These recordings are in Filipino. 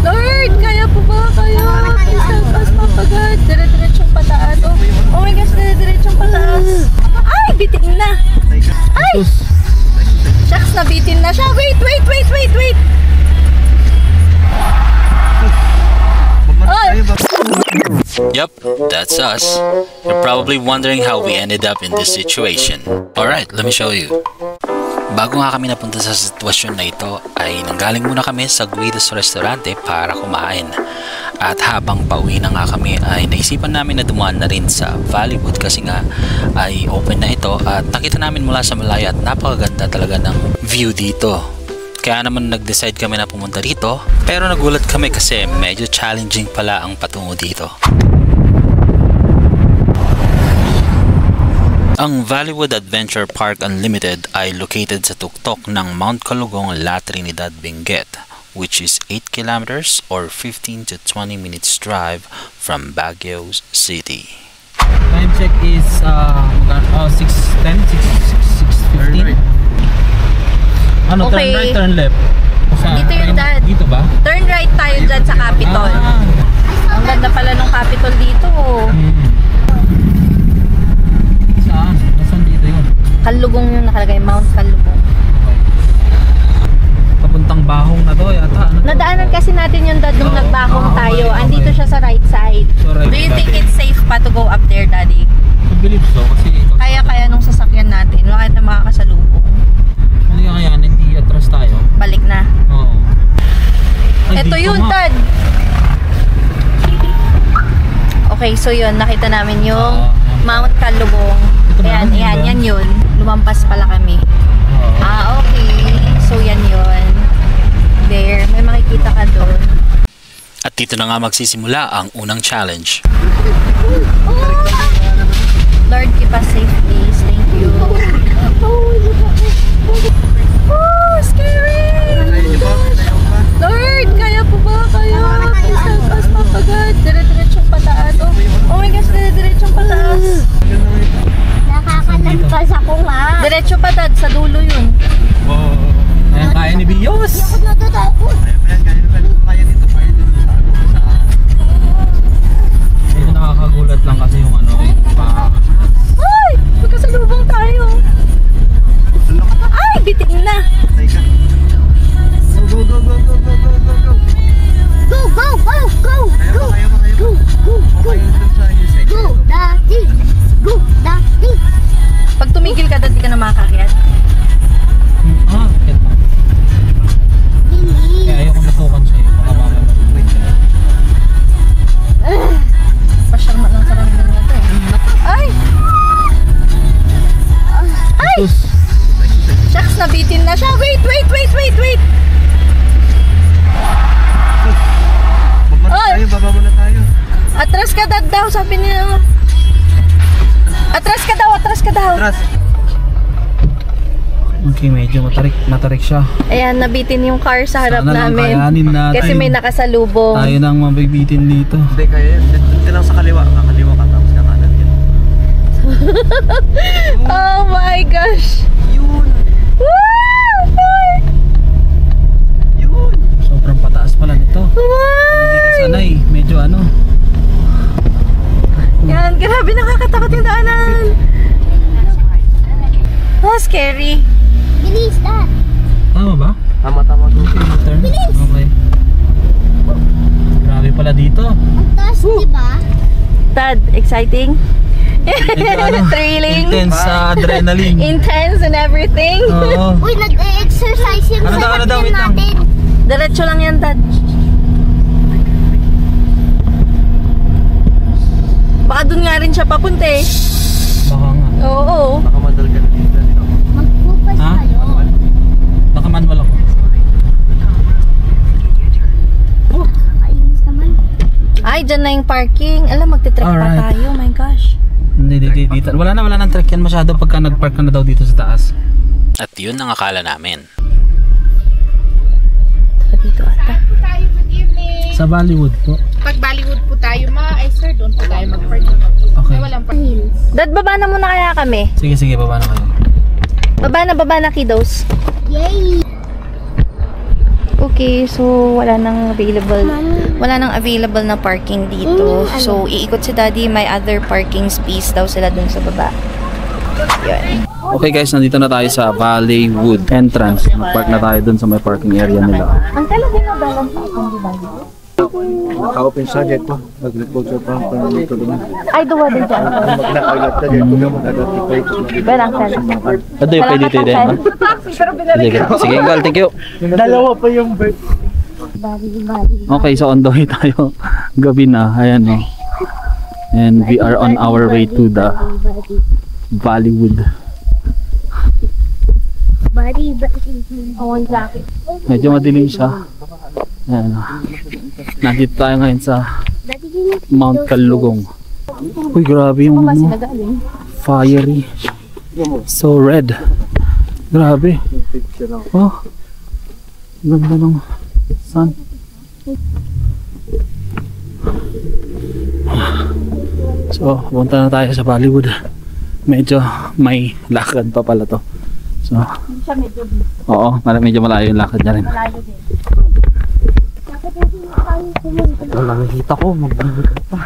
Lord, kaya po ba kayo? Please help us, Papa God. Dire-diretsong pataas. Oh my gosh, dire-diretsong pataas. Ay, bitin na. Ay! Shucks, nabitin na siya. Wait. Yup, that's us. You're probably wondering how we ended up in this situation. Alright, let me show you. Bago nga kami napunta sa sitwasyon na ito, ay nanggaling muna kami sa Guido's Restaurante para kumain. At habang pauwi na nga kami ay naisipan namin na dumaan na rin sa Valleywood kasi nga ay open na ito at nakita namin mula sa malayo at napakaganda talaga ng view dito. Kaya naman nag-decide kami na pumunta dito, pero nagulat kami kasi medyo challenging pala ang patungo dito. Ang Valleywood Adventure Park Unlimited ay located sa tuktok ng Mount Calugong, La Trinidad, Benguet, which is 8 kilometers or 15 to 20 minutes drive from Baguio City. Time check is 6:10, 6:15. Ano, Okay. turn right, turn left? Dito yung dad. Dito ba? Turn right tayo dyan sa Capitol. Ang ganda pala ng Capitol dito. Saan? Nasaan dito yun? Calugong yung nakalagay, Mount Calugong. Papuntang Bahong na to yata. Ano to? Nadaanan kasi natin yung dad nung nagbahong tayo. okay. Andito siya sa right side. So, right Do you think side. it's safe pa to go up there, Daddy? I believe so kasi Kaya nung sasakyan natin, wala na makakasalubong. hindi kaya hindi atras tayo. Balik na. Oo. Ay, Ito dito yun, nga. Dad. Okay, so yun, nakita namin yung Mount Calugong. Ito ba? Yan yun. Lumampas pala kami. Oo. Okay. So yan yun. There, may makikita ka doon. At dito na nga magsisimula ang unang challenge. Lord, keep us safe, please. Thank you. Oh, scary! Lord, kaya po ba kayo? Please help us, Papa God. Dire-diretsong pataas. Oh my gosh, dire-diretsong pataas. Nakakanagpas ako nga. Diretso pa, Dad. Sa dulo yun. Oo. Ayan, kaya ni Bios. Ako natatakot. Medyo nakakagulat lang kasi yung ano, yung Ay! Magkasalubong tayo. Ay! Bitin na. Go, go, go, go, go, go, go, go. Go, go, go, go, go. Go, go, go. Go, Daddy. Go, Daddy. Pag tumigil ka, Dad, di ka na makakakyat. kaya Bilis. ayoko matukan sa'yo. Baka mamaya mag-wait ka na. Pasyal man lang sa lang na ito. Ay! Ay! Sus. Shucks, nabitin na siya. Wait! Baba muna tayo. Atras ka, Dad, daw. Sabi niya. Atras ka daw. Atras. Okay, medyo matarik siya. Ayan, nabitin yung car sa harap Sana lang namin. kayanin natin. Kasi may nakasalubong. Tayo nang mabibitin dito. Hindi kaya. Dito lang sa kaliwa. Kakaliwa ka tapos ka kanan yan. Oh my gosh! Yun. Yun. Sobrang pataas pala nito. Hindi ka sanay. Medyo ano. Yan, grabe, nakakatakot yung daanan. Oh, scary. Bilis, Dad. Tama ba? Tama. Okay, turn. Okay. Grabe pala dito. Ang taas, di ba? Dad, exciting? Medyo ano, Thrilling? intense adrenaline. Intense and everything? Oo. Uy, nag-exercise yung Ano daw, sasakyan wait lang. natin. Diretso lang yan, Dad. Baka dun nga rin siya papunta eh. Baka nga. Oo. Nakamadal ka na dito. Magpupas Ha? kayo. Nakamanwal ako. Kainis naman. Ay, dyan na yung parking. Alam, magte-trek pa Alright. tayo. My gosh. Hindi, dito. Wala nang trek yan masyado pagka nag-park ka na daw dito sa taas. At yun ang akala namin. Dito ata. Sa Bollywood po. Pag Bollywood po tayo ay sir, doon po tayo mag-park. Okay. Ay, walang park. Dad, baba na muna kaya kami. Sige, baba na kayo. Baba na, kiddos. Yay! Okay, so wala nang available na parking dito. So iikot si Daddy, may other parking space daw sila dun sa baba. Yun. Okay guys, nandito na tayo sa Valleywood entrance. Nag-park na tayo dun sa may parking area nila. Ang talaga na dalang sa akong di ba? Naka-open subject po. Agriculture pa. Ay, duwa din dyan. Mag-nakagat na dyan. Kung mag-identify. Berang sala. Ito yung pwede dito din. Sige, Gal, thank you. Dalawa pa yung bird. Okay, so on the way tayo. Gabi na, ayan o. And we are on our way to the Valleywood. Medyo madilim siya. Ayan o. Nandito tayo ngayon sa Mount Kalugong. Uy, grabe yung ano, fiery. So red. Grabe. Oh, ganda ng sun. So, punta na tayo sa Valleywood. Medyo may lakad pa pala to. So, oo, medyo malayo yung lakad niya rin. Wala nakikita ko. Magbibigat pa.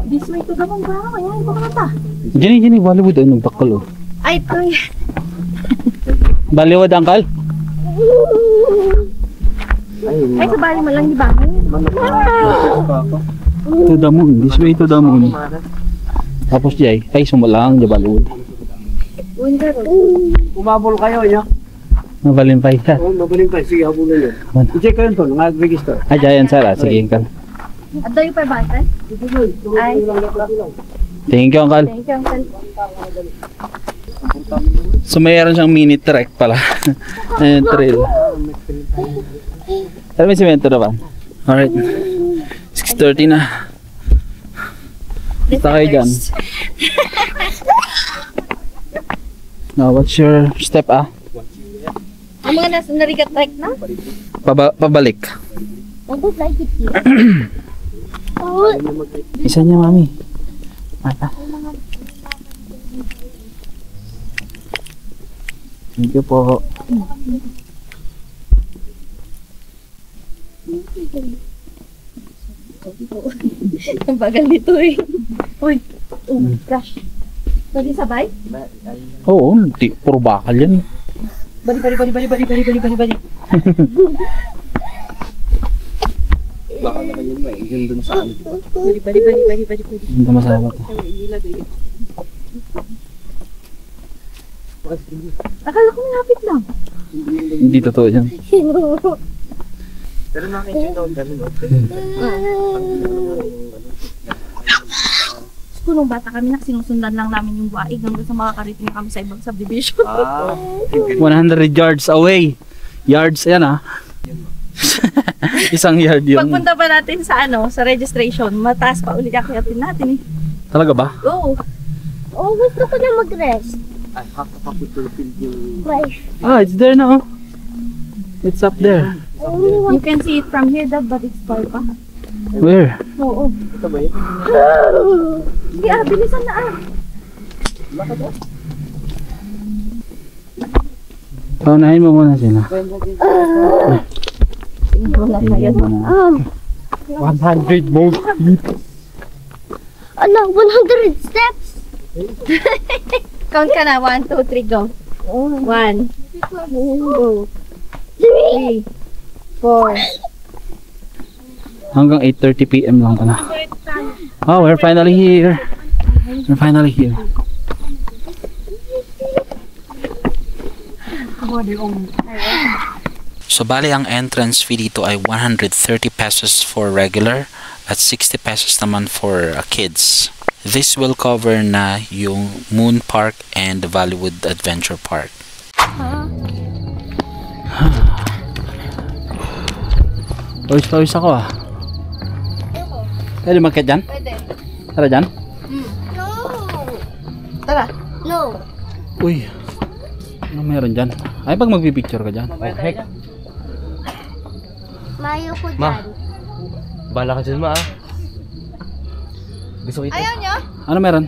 This way to Gabong ba? Ayan, ito ka ta. Gini, Valleywood. Ay, nagtakal oh. Ay, ito. Valleywood, Uncle? Ay, sa bali mo lang di ba? To the moon. This way to the moon. Tapos Jay, ay sumulang di Valleywood. Umabol kayo, ya? Mabalin pa isa. Oo, mabaling pa. Sige, habulan yun. I-check kayo ito. Nag-register. Ay, Jayan sir. Sige, Uncle. At daw yung 500? Ay, Thank you, Uncle. thank you, Uncle. So, mayroon siyang mini trek pala. Ayun, trail. Pero may semento na ba? Alright. 6:30 na. Basta kayo dyan. Now, what's your step Ang mga nasa narigat trek na? Pabalik. I don't like it here. Isa niya, mami. Mata. Thank you po. Ang bagal nito eh. Uy, crash. Pwede sabay? Oo, puro bakal yan. Bali. Baka naman yun may yun dun sa ano. Bali. Hindi masama ko. Akala ko malapit lang. Hindi totoo yan. Pero nakikita doon kami, no? Kung nung bata kami, sinusundan lang namin yung waig hanggang sa makakarating na kami sa ibang subdivision. 100 yards away. Yards, yan Isang yard yun. Pagpunta pa natin sa sa registration, mataas pa ulit akyatin natin eh. Talaga ba? Oo. Oh, gusto ko na mag-rest. Ay, kakapaputulpil yung... Ah, it's there now. It's up there. You can see it from here, Dad, but it's far pa. Where? Oo. Ito ba yun? Sige, bilisan na Paunahin mo muna sila. Wala pa yan. 100 more feet. Ano, 100 steps? Count ka na. 1, 2, 3, go. 1, 2, 3, 4. Hanggang 8:30 PM lang ka na. Oh, we're finally here. We're finally here. So bali ang entrance fee dito ay 130 pesos for regular at 60 pesos naman for kids. This will cover na yung Moon Park and the Valleywood Adventure Park. Pawis ako Pwede magkat dyan? Pwede. Tara dyan? No. Tara. No. Uy, ano meron dyan? Ay, pag magpipicture ka dyan. Heck, Mayo ko Ma. dyan. bala ka dyan, ma. Gusto ko ito. Ayaw nyo? Ano meron?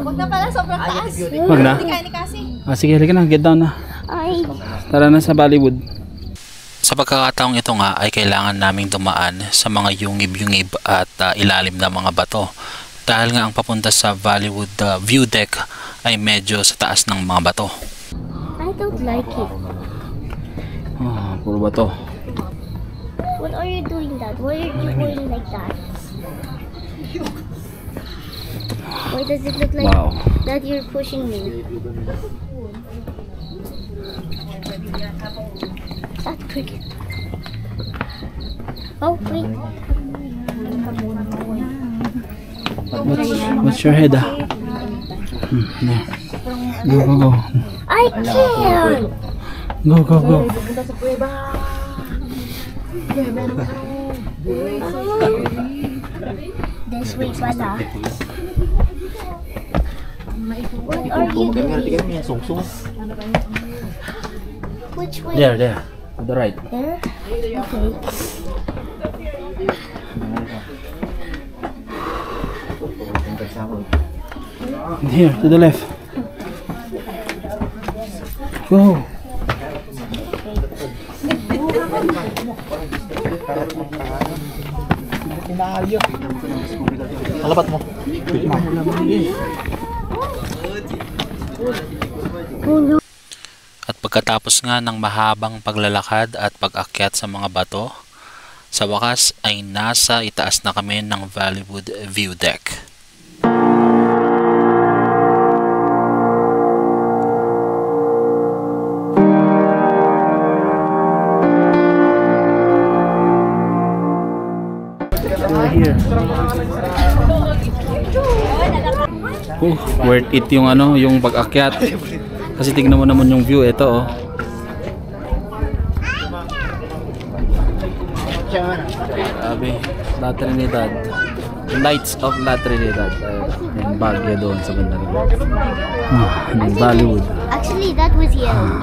Huwag na pala, sobrang taas. Wag na? Hindi kaya ni Cassie. Ah, sige, halika na. Get down na. Ay, Tara na sa Bollywood. Sa pagkakataong ito nga ay kailangan naming dumaan sa mga yungib-yungib at ilalim na mga bato. Dahil nga ang papunta sa Bollywood view deck ay medyo sa taas ng mga bato. I don't like it. Puro bato. What are you doing that? Why are you going like that? Why does it look like that you're pushing me? That cricket. Oh, wait. What's your head? Go. I can't! Go. This way pala. What are you doing? Which way? There. To the right. There? Okay. Here, to the left. Go. Malapat mo. At pagkatapos nga ng mahabang paglalakad at pag-akyat sa mga bato, sa wakas ay nasa itaas na kami ng Bollywood view deck. Here. Worth it yung yung pag-akyat. Kasi tignan mo naman yung view, ito oh. Grabe, La Trinidad. Lights of La Trinidad. Yung Baguio doon sa banda naman. Yung Bollywood. Actually, that was yellow.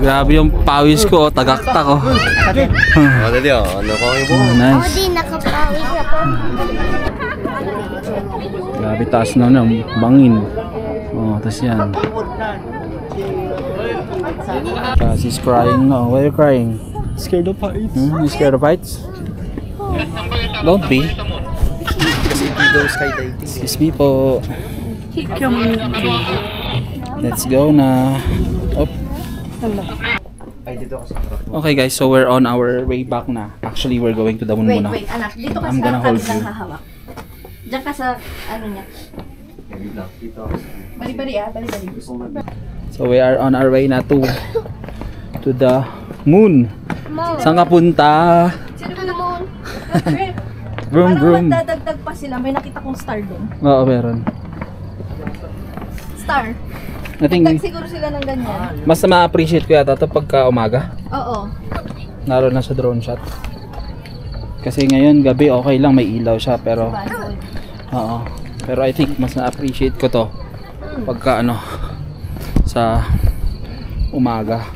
Grabe yung pawis ko, tagaktak oh. Dali ano ko yung buho. Nice. Di nakapawis ako. Grabe taas na bangin. Oh, tas yan. She's crying now. Why are you crying? Scared of heights. You scared of heights? Don't be. Kasi hindi daw skydiving. Excuse me po. Let's go na. Up. Okay guys, so we're on our way back na. Actually, we're going to the moon muna. Wait, anak. Dito ka I'm sa gonna hold kabilang you. hahawak. Diyan ka sa, niya. Bali-bali bali-bali. So we are on our way na to the moon. Saan ka punta? Sino ka naman? Vroom vroom. Parang magdadagdag pa sila. May nakita kong star doon. Oo, meron. Star. I think Dagdag siguro sila ng ganyan. mas ma-appreciate ko yata ito pagka umaga. Oo. Lalo na sa drone shot. Kasi ngayon gabi okay lang, may ilaw siya pero oo. Pero I think mas na-appreciate ko to pagka sa umaga.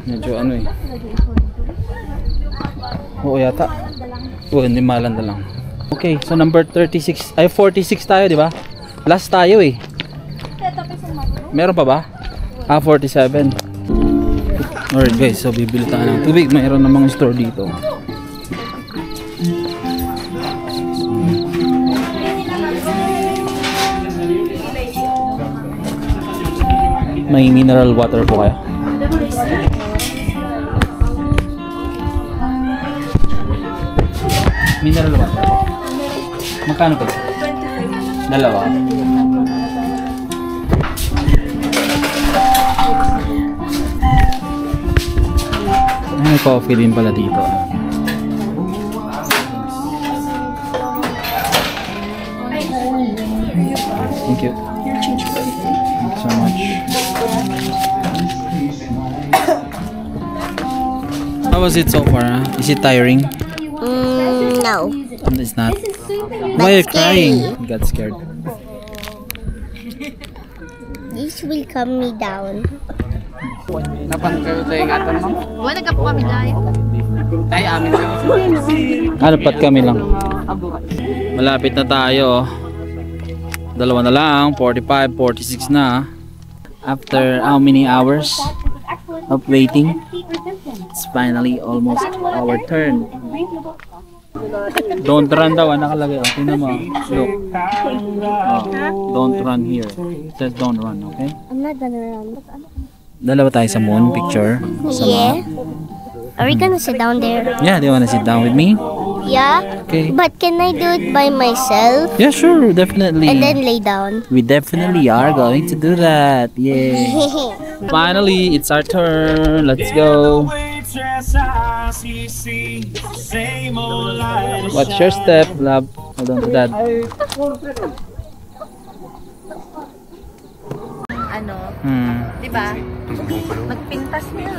Medyo oo yata. Hindi malanda lang. Okay, so number 36 ay 46 tayo, di ba? Last tayo eh. Meron pa ba? 47. Alright guys, so bibili tayo ng tubig. Mayroon namang store dito. May mineral water po kayo. Mineral water. Magkano po? 25. Dalawa. May coffee din pala dito. Thank you. Thank you so much. How was it so far? Is it tiring? No. It's not. Why are you crying? You got scared. This will calm me down. Wala ka po kami dahil. Alapat kami lang. Malapit na tayo. Dalawa na lang. 45, 46 na. After how many hours of waiting, it's finally almost our turn. Don't run daw, nakalagay. Oh, tingnan mo. Look. Oh, don't run here. It says don't run, okay? I'm not gonna run. Dalawa tayo sa moon picture. Yeah. Are we gonna sit down there? Yeah, do you wanna sit down with me? Yeah. Okay. But can I do it by myself? Yeah, sure, definitely. And then lay down. We definitely are going to do that. Yay. Finally, it's our turn. Let's go. What's your step, love? Hold on to that. Ano, Hmm. di ba? Magpintas niya.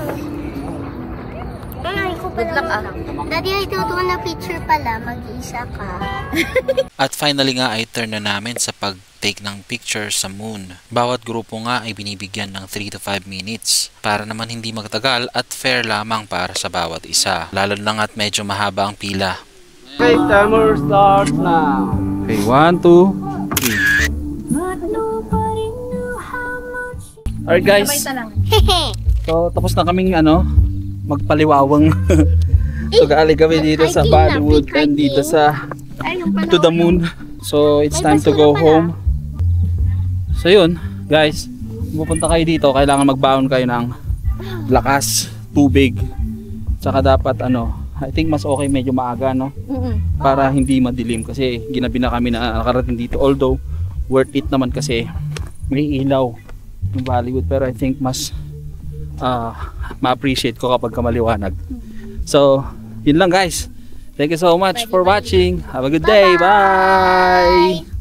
Good luck, Daddy, I don't want a picture pala. Mag-iisa ka. At finally nga ay turn na namin sa pag-take ng picture sa moon. Bawat grupo nga ay binibigyan ng 3 to 5 minutes para naman hindi magtagal at fair lamang para sa bawat isa. Lalo na at medyo mahaba ang pila. Okay, timer starts now. Okay, 1, 2, 3. Alright guys, so tapos na kaming magpaliwawang tugali kami dito sa Bollywood and dito sa to the moon. So it's time to go home. So yun guys, pupunta kayo dito, kailangan magbaon kayo ng lakas, tubig, tsaka dapat I think mas okay medyo maaga para hindi madilim kasi ginabi na kami na nakarating dito, although worth it naman kasi may ilaw yung Bollywood, pero I think mas ma-appreciate ko kapag maliwanag. So yun lang guys, thank you so much for watching. Have a good day. Bye.